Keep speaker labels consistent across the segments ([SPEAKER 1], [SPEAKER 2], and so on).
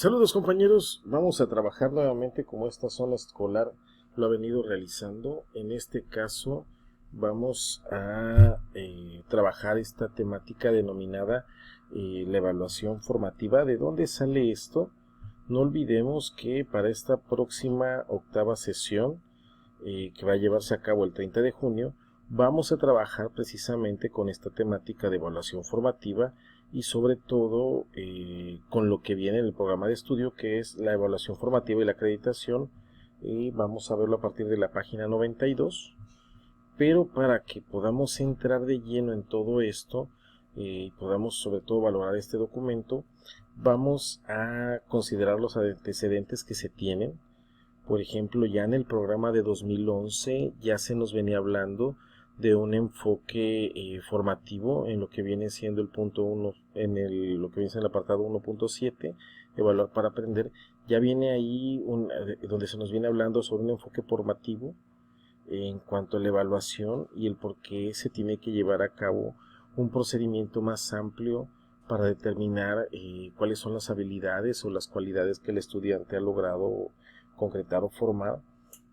[SPEAKER 1] Saludos compañeros, vamos a trabajar nuevamente como esta zona escolar lo ha venido realizando. En este caso vamos a trabajar esta temática denominada la evaluación formativa. ¿De dónde sale esto? No olvidemos que para esta próxima octava sesión que va a llevarse a cabo el 30 de junio, vamos a trabajar precisamente con esta temática de evaluación formativa y sobre todo con lo que viene en el programa de estudio, que es la evaluación formativa y la acreditación. Vamos a verlo a partir de la página 92, pero para que podamos entrar de lleno en todo esto y podamos sobre todo valorar este documento, vamos a considerar los antecedentes que se tienen. Por ejemplo, ya en el programa de 2011 ya se nos venía hablando de un enfoque formativo en lo que viene siendo el punto 1, lo que viene siendo el apartado 1.7, evaluar para aprender. Ya viene ahí donde se nos viene hablando sobre un enfoque formativo en cuanto a la evaluación y el por qué se tiene que llevar a cabo un procedimiento más amplio para determinar cuáles son las habilidades o las cualidades que el estudiante ha logrado concretar o formar,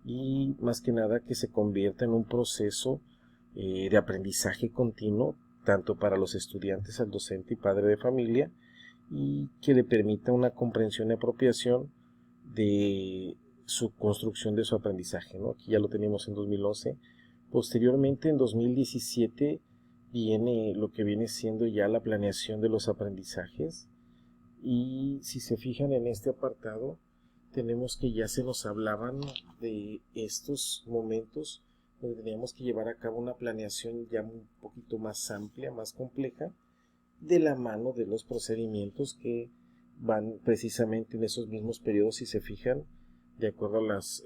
[SPEAKER 1] y más que nada que se convierta en un proceso de aprendizaje continuo tanto para los estudiantes, al docente y padre de familia, y que le permita una comprensión y apropiación de su construcción de su aprendizaje, ¿no? Aquí ya lo teníamos en 2011. Posteriormente, en 2017, viene lo que viene siendo ya la planeación de los aprendizajes, y si se fijan en este apartado, tenemos que ya se nos hablaban de estos momentos donde teníamos que llevar a cabo una planeación ya un poquito más amplia, más compleja, de la mano de los procedimientos que van precisamente en esos mismos periodos. Si se fijan, de acuerdo a las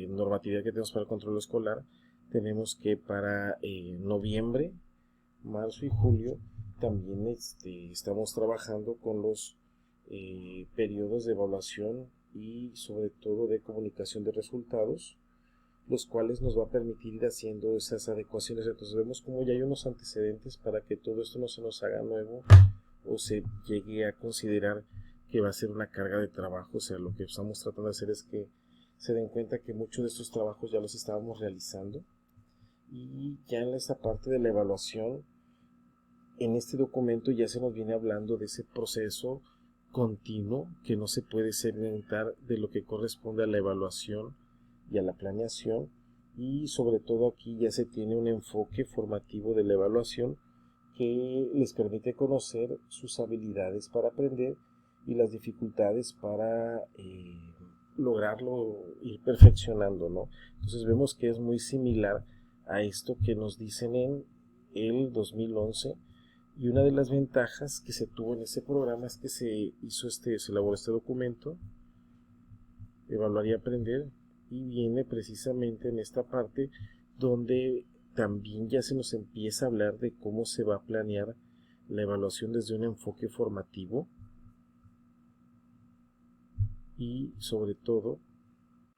[SPEAKER 1] normatividades que tenemos para el control escolar, tenemos que para noviembre, marzo y julio también estamos trabajando con los periodos de evaluación y sobre todo de comunicación de resultados, los cuales nos va a permitir ir haciendo esas adecuaciones. Entonces vemos como ya hay unos antecedentes para que todo esto no se nos haga nuevo o se llegue a considerar que va a ser una carga de trabajo. O sea, lo que estamos tratando de hacer es que se den cuenta que muchos de estos trabajos ya los estábamos realizando, y ya en esta parte de la evaluación, en este documento ya se nos viene hablando de ese proceso continuo que no se puede segmentar de lo que corresponde a la evaluación y a la planeación, y sobre todo aquí ya se tiene un enfoque formativo de la evaluación que les permite conocer sus habilidades para aprender y las dificultades para lograrlo, ir perfeccionando, ¿no? Entonces vemos que es muy similar a esto que nos dicen en el 2011. Y una de las ventajas que se tuvo en ese programa es que se elaboró este documento, evaluar y aprender, y viene precisamente en esta parte donde también ya se nos empieza a hablar de cómo se va a planear la evaluación desde un enfoque formativo, y sobre todo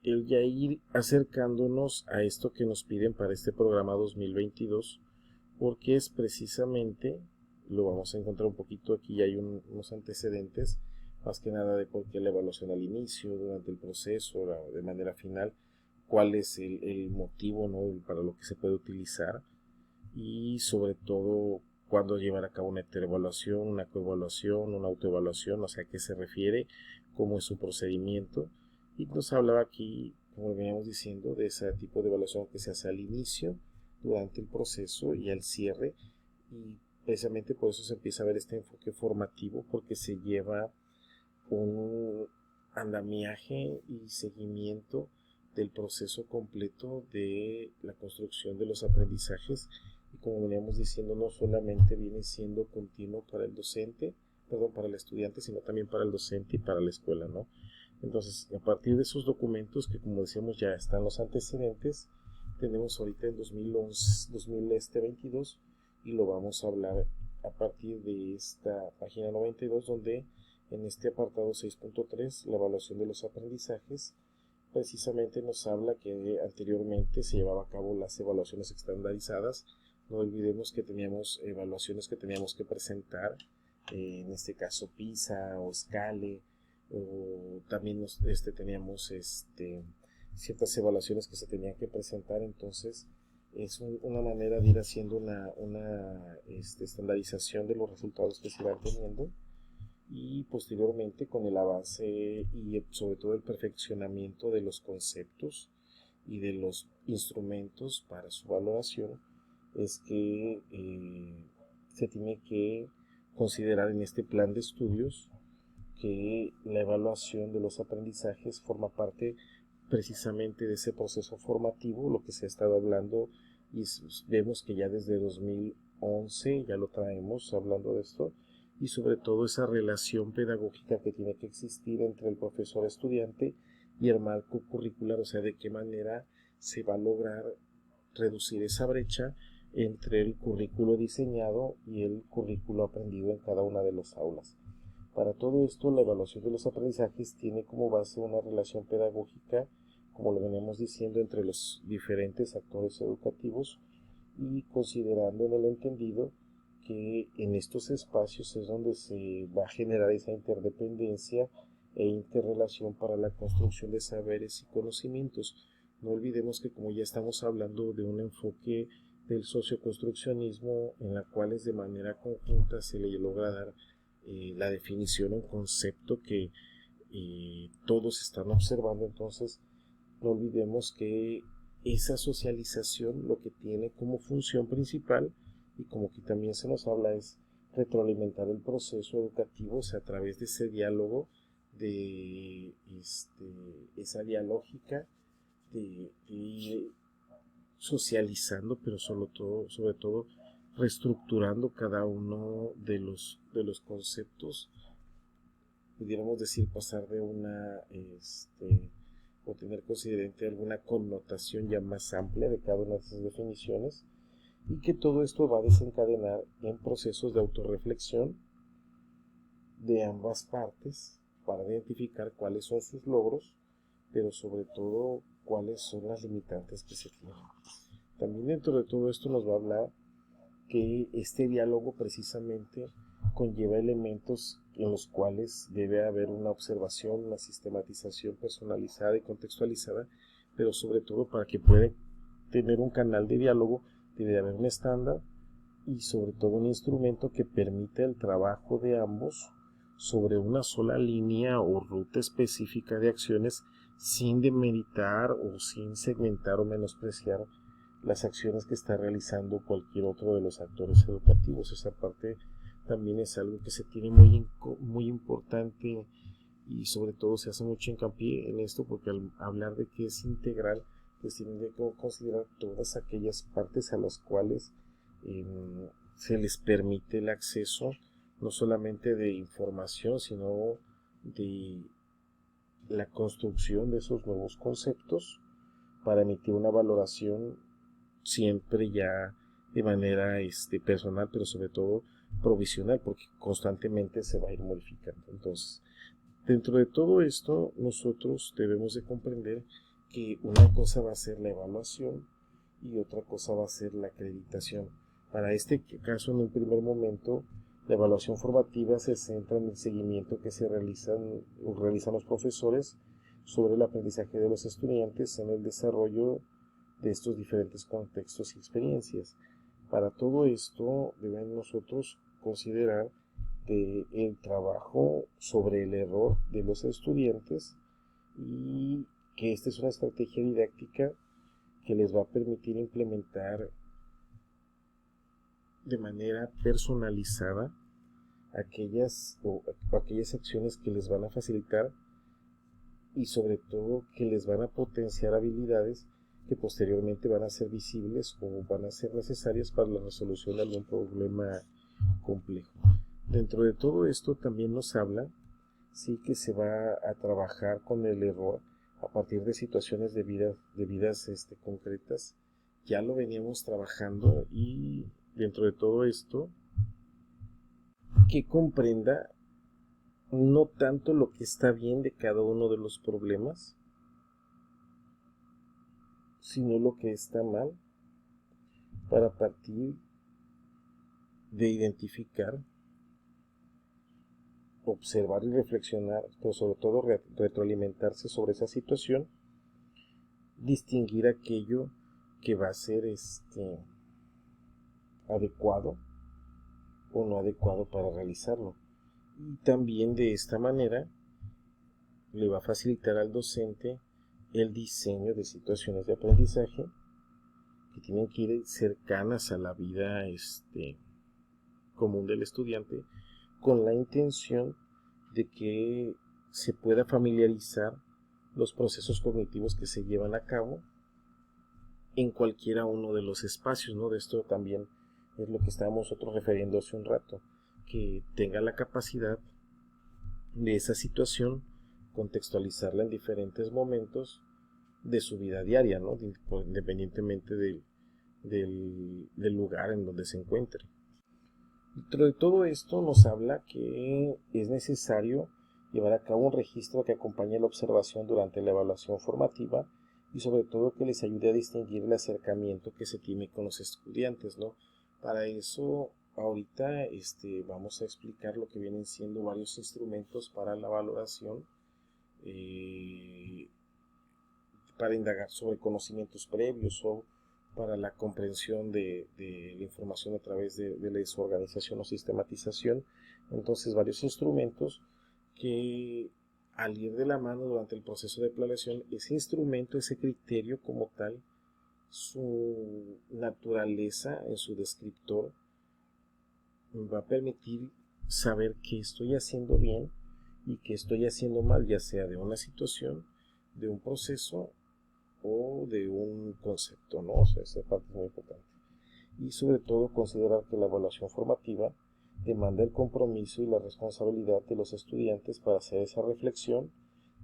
[SPEAKER 1] el ya ir acercándonos a esto que nos piden para este programa 2022, porque es precisamente, lo vamos a encontrar un poquito aquí, ya hay unos antecedentes, más que nada de por qué la evaluación al inicio, durante el proceso, de manera final, cuál es el motivo, ¿no?, para lo que se puede utilizar, y sobre todo cuándo llevar a cabo una heteroevaluación, una coevaluación, una autoevaluación, o sea, a qué se refiere, cómo es su procedimiento. Y nos hablaba aquí, como veníamos diciendo, de ese tipo de evaluación que se hace al inicio, durante el proceso y al cierre, y precisamente por eso se empieza a ver este enfoque formativo, porque se lleva un andamiaje y seguimiento del proceso completo de la construcción de los aprendizajes, y como veníamos diciendo, no solamente viene siendo continuo para el docente, perdón, para el estudiante, sino también para el docente y para la escuela, ¿no? Entonces, a partir de esos documentos que, como decíamos, ya están los antecedentes, tenemos ahorita el 2022, y lo vamos a hablar a partir de esta página 92, donde en este apartado 6.3, la evaluación de los aprendizajes, precisamente nos habla que anteriormente se llevaba a cabo las evaluaciones estandarizadas. No olvidemos que teníamos evaluaciones que teníamos que presentar, en este caso PISA o SCALE, o también teníamos ciertas evaluaciones que se tenían que presentar. Entonces es una manera de ir haciendo una estandarización de los resultados que se van teniendo, y posteriormente con el avance y sobre todo el perfeccionamiento de los conceptos y de los instrumentos para su valoración, es que se tiene que considerar en este plan de estudios que la evaluación de los aprendizajes forma parte precisamente de ese proceso formativo, lo que se ha estado hablando, y vemos que ya desde 2011 ya lo traemos hablando de esto, y sobre todo esa relación pedagógica que tiene que existir entre el profesor estudiante y el marco curricular, o sea, de qué manera se va a lograr reducir esa brecha entre el currículo diseñado y el currículo aprendido en cada una de las aulas. Para todo esto, la evaluación de los aprendizajes tiene como base una relación pedagógica, como lo venimos diciendo, entre los diferentes actores educativos, y considerando en el entendido que en estos espacios es donde se va a generar esa interdependencia e interrelación para la construcción de saberes y conocimientos. No olvidemos que, como ya estamos hablando de un enfoque del socioconstruccionismo, en la cual es de manera conjunta se le logra dar la definición a un concepto que todos están observando. Entonces no olvidemos que esa socialización lo que tiene como función principal, y como que también se nos habla, es retroalimentar el proceso educativo, o sea, a través de ese diálogo, de esa dialógica, de ir socializando, pero sobre todo reestructurando cada uno de los conceptos. Pudiéramos decir, pasar de o tener considerante alguna connotación ya más amplia de cada una de esas definiciones, y que todo esto va a desencadenar en procesos de autorreflexión de ambas partes para identificar cuáles son sus logros, pero sobre todo cuáles son las limitantes que se tienen. También dentro de todo esto nos va a hablar que este diálogo precisamente conlleva elementos en los cuales debe haber una observación, una sistematización personalizada y contextualizada, pero sobre todo, para que pueda tener un canal de diálogo, debe haber un estándar y sobre todo un instrumento que permita el trabajo de ambos sobre una sola línea o ruta específica de acciones, sin demeritar o sin segmentar o menospreciar las acciones que está realizando cualquier otro de los actores educativos. Esa parte también es algo que se tiene muy importante, y sobre todo se hace mucho hincapié en esto, porque al hablar de que es integral, pues tienen que considerar todas aquellas partes a las cuales se les permite el acceso, no solamente de información, sino de la construcción de esos nuevos conceptos para emitir una valoración siempre ya de manera personal, pero sobre todo provisional, porque constantemente se va a ir modificando. Entonces, dentro de todo esto, nosotros debemos de comprender que una cosa va a ser la evaluación y otra cosa va a ser la acreditación. Para este caso, en un primer momento, la evaluación formativa se centra en el seguimiento que realizan los profesores sobre el aprendizaje de los estudiantes en el desarrollo de estos diferentes contextos y experiencias. Para todo esto debemos nosotros considerar el trabajo sobre el error de los estudiantes, y que esta es una estrategia didáctica que les va a permitir implementar de manera personalizada aquellas acciones que les van a facilitar, y sobre todo que les van a potenciar habilidades que posteriormente van a ser visibles o van a ser necesarias para la resolución de algún problema complejo. Dentro de todo esto también nos habla, sí, que se va a trabajar con el error a partir de situaciones de vidas concretas. Ya lo veníamos trabajando, y dentro de todo esto, que comprenda no tanto lo que está bien de cada uno de los problemas, sino lo que está mal, para partir de identificar observar y reflexionar, pero sobre todo retroalimentarse sobre esa situación, distinguir aquello que va a ser adecuado o no adecuado para realizarlo. Y también de esta manera le va a facilitar al docente el diseño de situaciones de aprendizaje que tienen que ir cercanas a la vida común del estudiante, con la intención de que se pueda familiarizar los procesos cognitivos que se llevan a cabo en cualquiera uno de los espacios, ¿no? De esto también es lo que estábamos nosotros refiriendo hace un rato, que tenga la capacidad de esa situación contextualizarla en diferentes momentos de su vida diaria, ¿no? Independientemente del lugar en donde se encuentre. Dentro de todo esto nos habla que es necesario llevar a cabo un registro que acompañe la observación durante la evaluación formativa y sobre todo que les ayude a distinguir el acercamiento que se tiene con los estudiantes, ¿no? Para eso ahorita vamos a explicar lo que vienen siendo varios instrumentos para la valoración, para indagar sobre conocimientos previos o para la comprensión de la información a través de la desorganización o sistematización. Entonces, varios instrumentos que al ir de la mano durante el proceso de planeación, ese instrumento, ese criterio como tal, su naturaleza en su descriptor, va a permitir saber qué estoy haciendo bien y qué estoy haciendo mal, ya sea de una situación, de un proceso o de un concepto, ¿no? O sea, esa parte es muy importante. Y sobre todo considerar que la evaluación formativa demanda el compromiso y la responsabilidad de los estudiantes para hacer esa reflexión,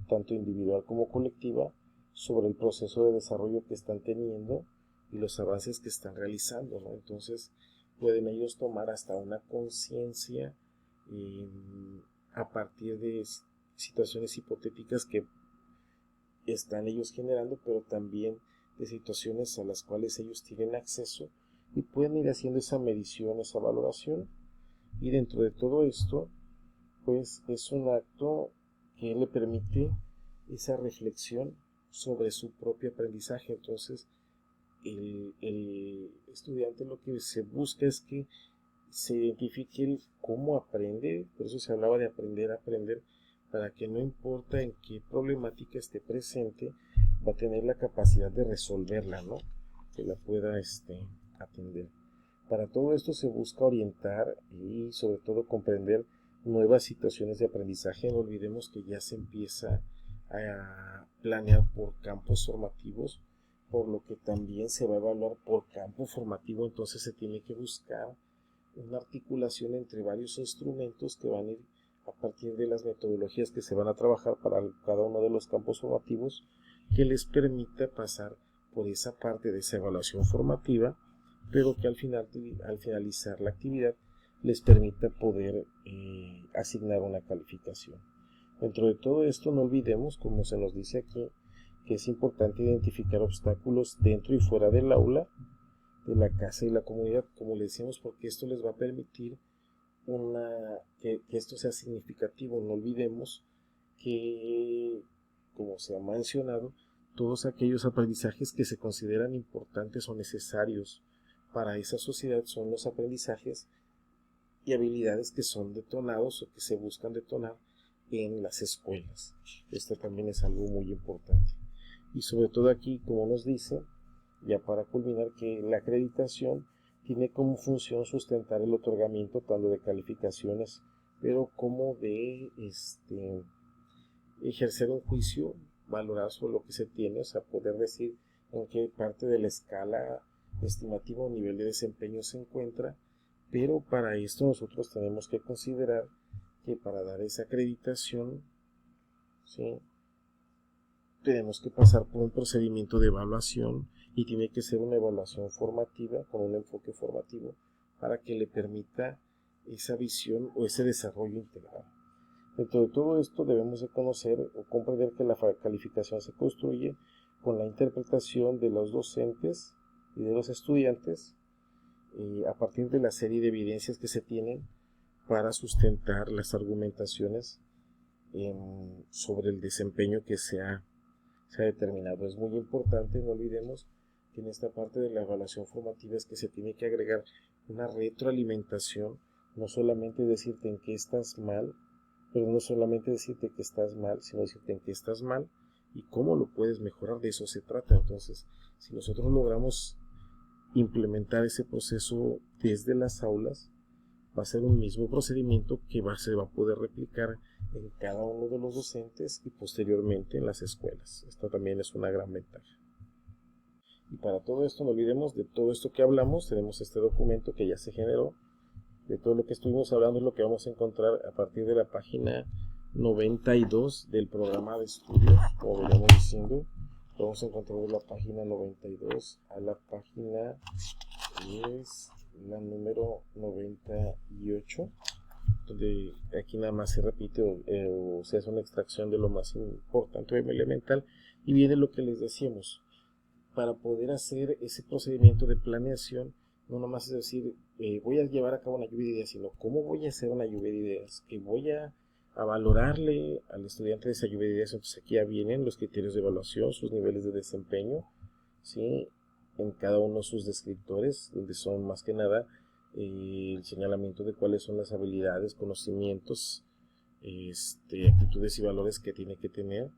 [SPEAKER 1] tanto individual como colectiva, sobre el proceso de desarrollo que están teniendo y los avances que están realizando, ¿no? Entonces pueden ellos tomar hasta una conciencia a partir de situaciones hipotéticas que están ellos generando, pero también de situaciones a las cuales ellos tienen acceso y pueden ir haciendo esa medición, esa valoración. Y dentro de todo esto, pues es un acto que le permite esa reflexión sobre su propio aprendizaje. Entonces el estudiante lo que se busca es que se identifique cómo aprende, por eso se hablaba de aprender a aprender, para que no importa en qué problemática esté presente, va a tener la capacidad de resolverla, ¿no? Que la pueda atender. Para todo esto se busca orientar y sobre todo comprender nuevas situaciones de aprendizaje. No olvidemos que ya se empieza a planear por campos formativos, por lo que también se va a evaluar por campo formativo. Entonces se tiene que buscar una articulación entre varios instrumentos que van a ir a partir de las metodologías que se van a trabajar para cada uno de los campos formativos, que les permita pasar por esa parte de esa evaluación formativa, pero que al finalizar la actividad les permita poder asignar una calificación. Dentro de todo esto no olvidemos, como se nos dice aquí, que es importante identificar obstáculos dentro y fuera del aula, de la casa y la comunidad, como le decíamos, porque esto les va a permitir que esto sea significativo. No olvidemos que, como se ha mencionado, todos aquellos aprendizajes que se consideran importantes o necesarios para esa sociedad son los aprendizajes y habilidades que son detonados o que se buscan detonar en las escuelas. Esto también es algo muy importante. Y sobre todo aquí, como nos dice, ya para culminar, que la acreditación tiene como función sustentar el otorgamiento tanto de calificaciones, pero como de ejercer un juicio, valorar sobre lo que se tiene, o sea, poder decir en qué parte de la escala estimativa o nivel de desempeño se encuentra. Pero para esto nosotros tenemos que considerar que para dar esa acreditación, ¿sí?, tenemos que pasar por un procedimiento de evaluación y tiene que ser una evaluación formativa con un enfoque formativo para que le permita esa visión o ese desarrollo integral. Dentro de todo esto debemos de conocer o comprender que la calificación se construye con la interpretación de los docentes y de los estudiantes a partir de la serie de evidencias que se tienen para sustentar las argumentaciones sobre el desempeño que se ha determinado. Es muy importante, no olvidemos que en esta parte de la evaluación formativa es que se tiene que agregar una retroalimentación, no solamente decirte en qué estás mal, pero no solamente decirte que estás mal, sino decirte en qué estás mal y cómo lo puedes mejorar. De eso se trata. Entonces, si nosotros logramos implementar ese proceso desde las aulas, va a ser un mismo procedimiento que se va a poder replicar en cada uno de los docentes y posteriormente en las escuelas. Esta también es una gran ventaja. Y para todo esto, no olvidemos de todo esto que hablamos, tenemos este documento que ya se generó. De todo lo que estuvimos hablando es lo que vamos a encontrar a partir de la página 92 del programa de estudios, como veníamos diciendo. Vamos a encontrar de la página 92 a la página es la número 98, donde aquí nada más se repite o se hace una extracción de lo más importante o elemental, y viene lo que les decíamos. Para poder hacer ese procedimiento de planeación, no nomás es decir, voy a llevar a cabo una lluvia de ideas, sino cómo voy a hacer una lluvia de ideas, que voy a valorarle al estudiante de esa lluvia de ideas. Entonces aquí ya vienen los criterios de evaluación, sus niveles de desempeño, ¿sí? En cada uno de sus descriptores, donde son más que nada el señalamiento de cuáles son las habilidades, conocimientos, actitudes y valores que tiene que tener.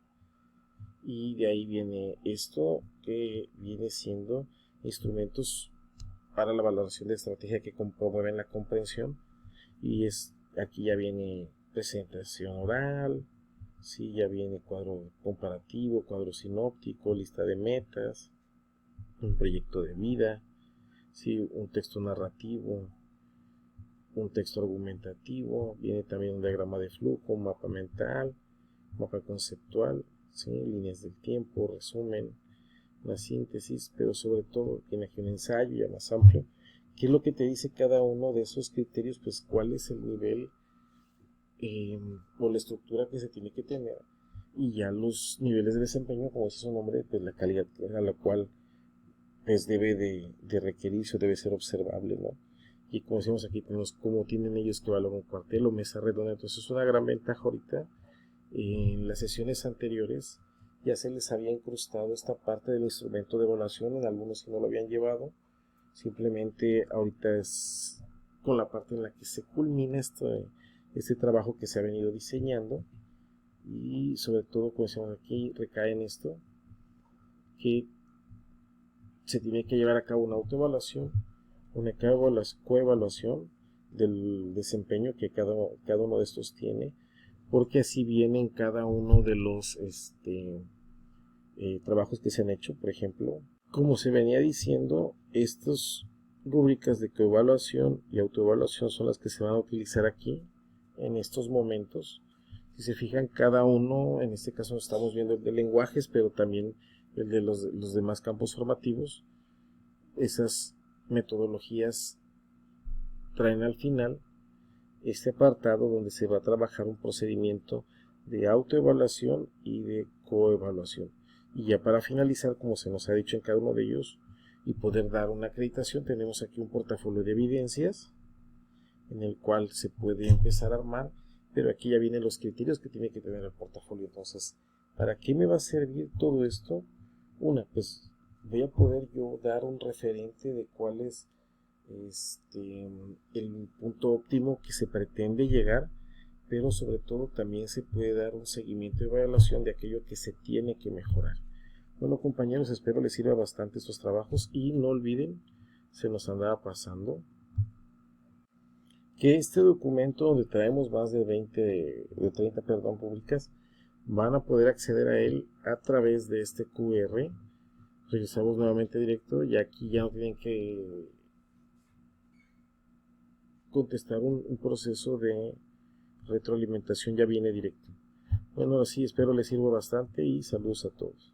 [SPEAKER 1] Y de ahí viene esto que viene siendo instrumentos para la valoración de estrategia que promueven la comprensión. Y aquí ya viene presentación oral, ¿sí? Ya viene cuadro comparativo, cuadro sinóptico, lista de metas, un proyecto de vida, ¿sí? Un texto narrativo, un texto argumentativo, viene también un diagrama de flujo, un mapa mental, mapa conceptual, ¿sí? Líneas del tiempo, resumen, una síntesis, pero sobre todo tiene aquí un ensayo ya más amplio. ¿Qué es lo que te dice cada uno de esos criterios? Pues cuál es el nivel o la estructura que se tiene que tener, y ya los niveles de desempeño, como dice su nombre, pues la calidad a la cual pues debe de requerirse o debe ser observable, ¿no? Y como decimos aquí, tenemos cómo tienen ellos que evaluar un cuartel o mesa redonda. Entonces es una gran ventaja ahorita. En las sesiones anteriores ya se les había incrustado esta parte del instrumento de evaluación, en algunos que no lo habían llevado. Simplemente ahorita es con la parte en la que se culmina este trabajo que se ha venido diseñando, y sobre todo, como decimos aquí, recae en esto, que se tiene que llevar a cabo una autoevaluación, una coevaluación del desempeño que cada uno de estos tiene, porque así vienen cada uno de los trabajos que se han hecho. Por ejemplo, como se venía diciendo, estas rúbricas de coevaluación y autoevaluación son las que se van a utilizar aquí en estos momentos. Si se fijan, cada uno, en este caso estamos viendo el de lenguajes, pero también el de los demás campos formativos. Esas metodologías traen al final este apartado donde se va a trabajar un procedimiento de autoevaluación y de coevaluación. Y ya para finalizar, como se nos ha dicho en cada uno de ellos, y poder dar una acreditación, tenemos aquí un portafolio de evidencias en el cual se puede empezar a armar, pero aquí ya vienen los criterios que tiene que tener el portafolio. Entonces, ¿para qué me va a servir todo esto? Pues voy a poder yo dar un referente de cuál es el punto óptimo que se pretende llegar, pero sobre todo también se puede dar un seguimiento y evaluación de aquello que se tiene que mejorar. Bueno, compañeros, espero les sirva bastante estos trabajos, y no olviden, se nos andaba pasando, que este documento, donde traemos más de 30 públicas, van a poder acceder a él a través de este QR. Regresamos nuevamente directo, y aquí ya no tienen que contestar un proceso de retroalimentación, ya viene directo. Bueno, así espero les sirva bastante, y saludos a todos.